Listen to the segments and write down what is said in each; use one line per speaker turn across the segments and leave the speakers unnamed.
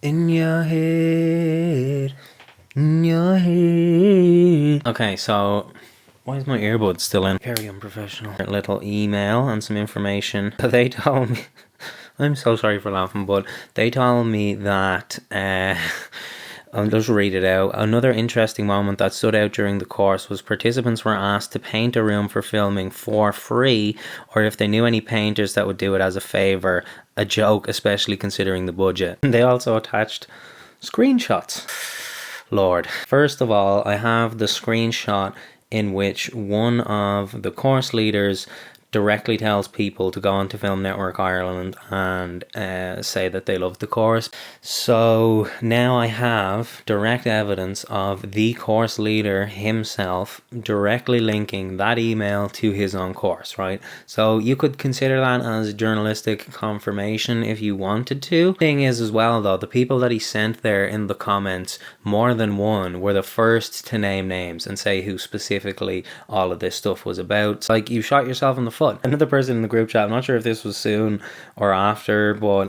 In your head. In your head. Okay, so why is my earbud still in? Very unprofessional. A little email and some information. They told me, I'm so sorry for laughing, but they told me that I'll just read it out. Another interesting moment that stood out during the course was participants were asked to paint a room for filming for free, or if they knew any painters that would do it as a favour. A joke, especially considering the budget. They also attached screenshots. Lord. First of all, I have the screenshot in which one of the course leaders directly tells people to go onto Film Network Ireland and say that they love the course. So now I have direct evidence of the course leader himself directly linking that email to his own course, right? So you could consider that as journalistic confirmation if you wanted to. Thing is as well though, the people that he sent there in the comments, more than one, were the first to name names and say who specifically all of this stuff was about. It's like you shot yourself in the foot. Another person in the group chat, I'm not sure if this was soon or after, but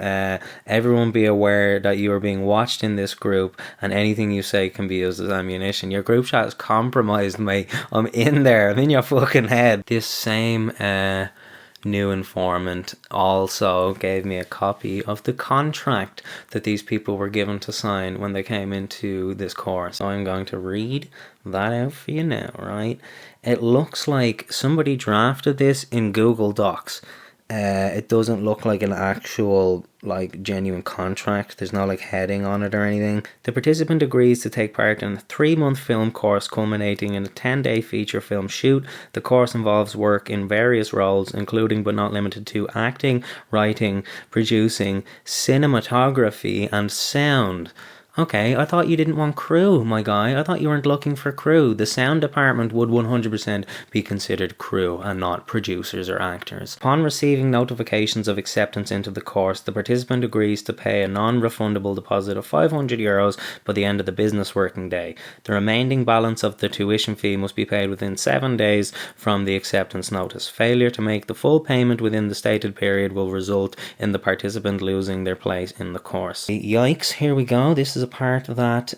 everyone be aware that you are being watched in this group and anything you say can be used as ammunition. Your group chat is compromised, mate. I'm in there. I'm in your fucking head. This same new informant also gave me a copy of the contract that these people were given to sign when they came into this course. So I'm going to read that out for you now, right? It looks like somebody drafted this in Google Docs. It doesn't look like an actual genuine contract. There's no heading on it or anything. The participant agrees to take part in a 3-month film course culminating in a 10-day feature film shoot. The course involves work in various roles, including but not limited to acting, writing, producing, cinematography and sound. Okay, I thought you didn't want crew, my guy. I thought you weren't looking for crew. The sound department would 100% be considered crew and not producers or actors. Upon receiving notifications of acceptance into the course, the participant agrees to pay a non-refundable deposit of €500 by the end of the business working day. The remaining balance of the tuition fee must be paid within 7 days from the acceptance notice. Failure to make the full payment within the stated period will result in the participant losing their place in the course. Yikes, here we go. This is a part that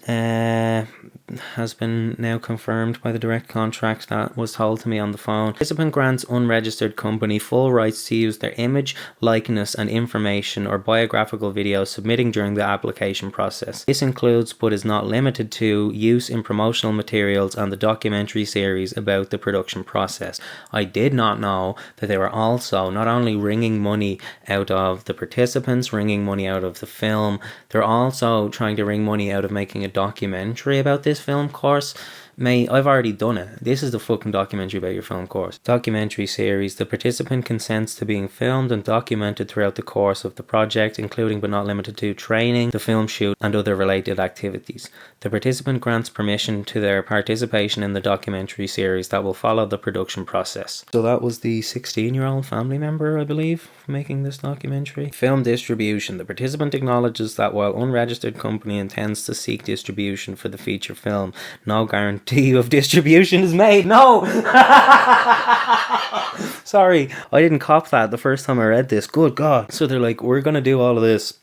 has been now confirmed by the direct contract that was told to me on the phone. Participant grants unregistered company full rights to use their image, likeness and information or biographical video submitting during the application process. This includes but is not limited to use in promotional materials and the documentary series about the production process. I did not know that they were also not only wringing money out of the participants, wringing money out of the film, they're also trying to wring money out of making a documentary about this film course. Mate, I've already done it. This is the fucking documentary about your film course. Documentary series. The participant consents to being filmed and documented throughout the course of the project, including but not limited to training, the film shoot, and other related activities. The participant grants permission to their participation in the documentary series that will follow the production process. So that was the 16-year-old family member, I believe, making this documentary. Film distribution. The participant acknowledges that while unregistered company intends to seek distribution for the feature film, no guarantee of distribution is made. No! Sorry, I didn't cop that the first time I read this. Good God. So they're like, we're going to do all of this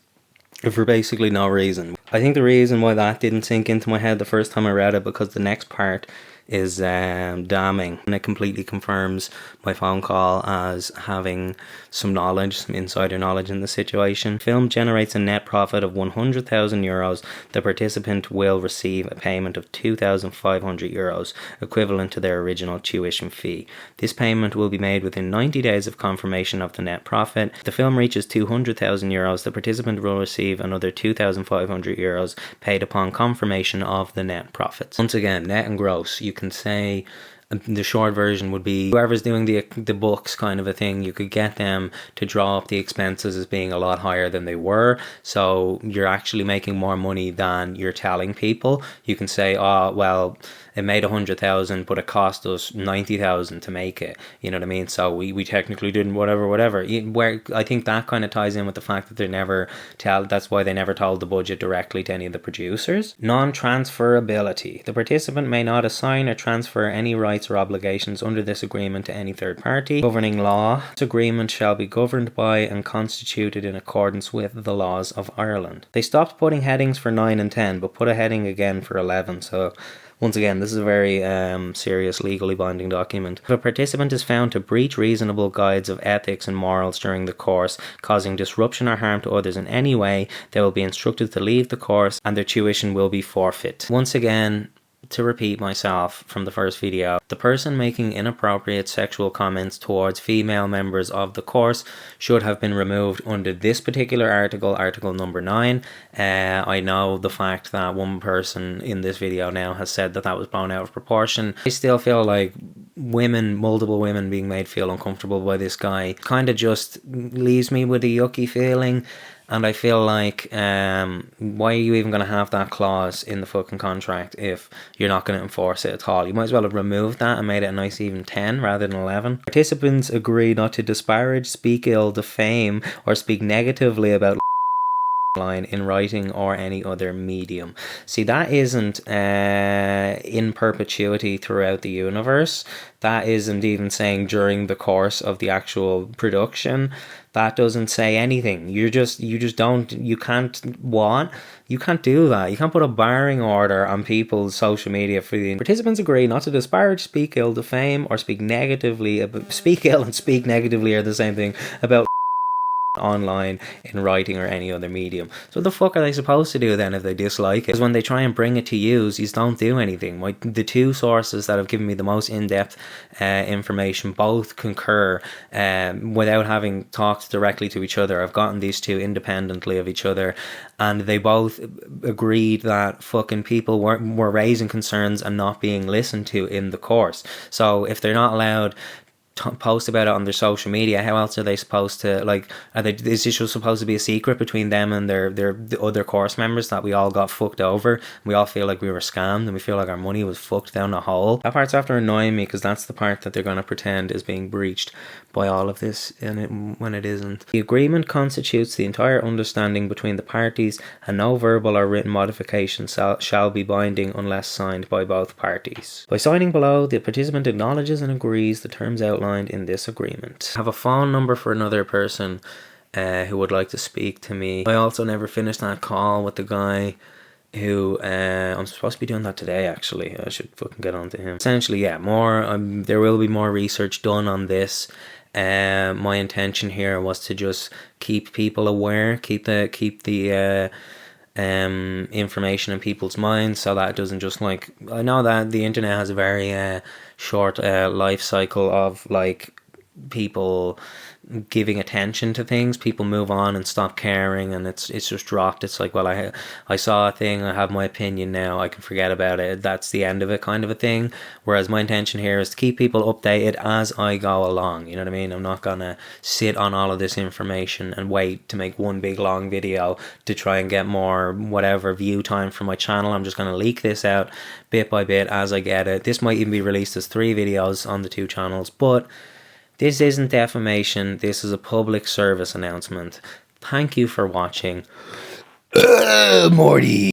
for basically no reason. I think the reason why that didn't sink into my head the first time I read it, because the next part is damning, and it completely confirms my phone call as having some knowledge, some insider knowledge in the situation. Film generates a net profit of €100,000. The participant will receive a payment of €2,500, equivalent to their original tuition fee. This payment will be made within 90 days of confirmation of the net profit. If the film reaches €200,000, the participant will receive another €2,500 paid upon confirmation of the net profits. Once again, net and gross. You can say the short version would be whoever's doing the books kind of a thing, you could get them to draw up the expenses as being a lot higher than they were, so you're actually making more money than you're telling people. You can say, oh well, it made 100,000 but it cost us 90,000 to make it, you know what I mean, so we technically didn't whatever. Where I think that kind of ties in with the fact that that's why they never told the budget directly to any of the producers. Non-transferability. The participant may not assign or transfer any rights rights or obligations under this agreement to any third party. Governing law. This agreement shall be governed by and constituted in accordance with the laws of Ireland. They stopped putting headings for 9 and 10, but put a heading again for 11, so once again, this is a very serious legally binding document. If a participant is found to breach reasonable guides of ethics and morals during the course, causing disruption or harm to others in any way, they will be instructed to leave the course and their tuition will be forfeit. Once again, to repeat myself from the first video, the person making inappropriate sexual comments towards female members of the course should have been removed under this particular article, article number 9. I know the fact that one person in this video now has said that was blown out of proportion. I still feel like multiple women being made feel uncomfortable by this guy kind of just leaves me with a yucky feeling. And I feel like, why are you even going to have that clause in the fucking contract if you're not going to enforce it at all? You might as well have removed that and made it a nice even 10 rather than 11. Participants agree not to disparage, speak ill, defame, or speak negatively about line in writing or any other medium. See, that isn't in perpetuity throughout the universe. That isn't even saying during the course of the actual production. That doesn't say anything. You can't do that. You can't put a barring order on people's social media for the participants agree not to disparage, speak ill, defame, or speak negatively. Speak ill and speak negatively are the same thing about online, in writing, or any other medium. So what the fuck are they supposed to do then if they dislike it? Because when they try and bring it to you don't do anything. The two sources that have given me the most in-depth information both concur without having talked directly to each other. I've gotten these two independently of each other, and they both agreed that fucking people were raising concerns and not being listened to in the course. So if they're not allowed post about it on their social media, how else are they supposed to, is this just supposed to be a secret between them and the other course members that we all got fucked over and we all feel like we were scammed and we feel like our money was fucked down the hole? That part's after annoying me because that's the part that they're going to pretend is being breached by all of this when it isn't. The agreement constitutes the entire understanding between the parties and no verbal or written modification shall be binding unless signed by both parties. By signing below, the participant acknowledges and agrees the terms outlined in this agreement. I have a phone number for another person who would like to speak to me. I also never finished that call with the guy who I'm supposed to be doing that today. Actually, I should fucking get on to him. Essentially, yeah, there will be more research done on this. My intention here was to just keep people aware, keep the information in people's minds, so that it doesn't just I know that the internet has a very short life cycle of people giving attention to things. People move on and stop caring, and it's just dropped. It's like, well, I saw a thing, I have my opinion now, I can forget about it, that's the end of it, kind of a thing. Whereas my intention here is to keep people updated as I go along, you know what I mean? I'm not gonna sit on all of this information and wait to make one big long video to try and get more whatever view time for my channel. I'm just gonna leak this out bit by bit as I get it. This might even be released as 3 videos on the 2 channels, but this isn't defamation. This is a public service announcement. Thank you for watching. Morty.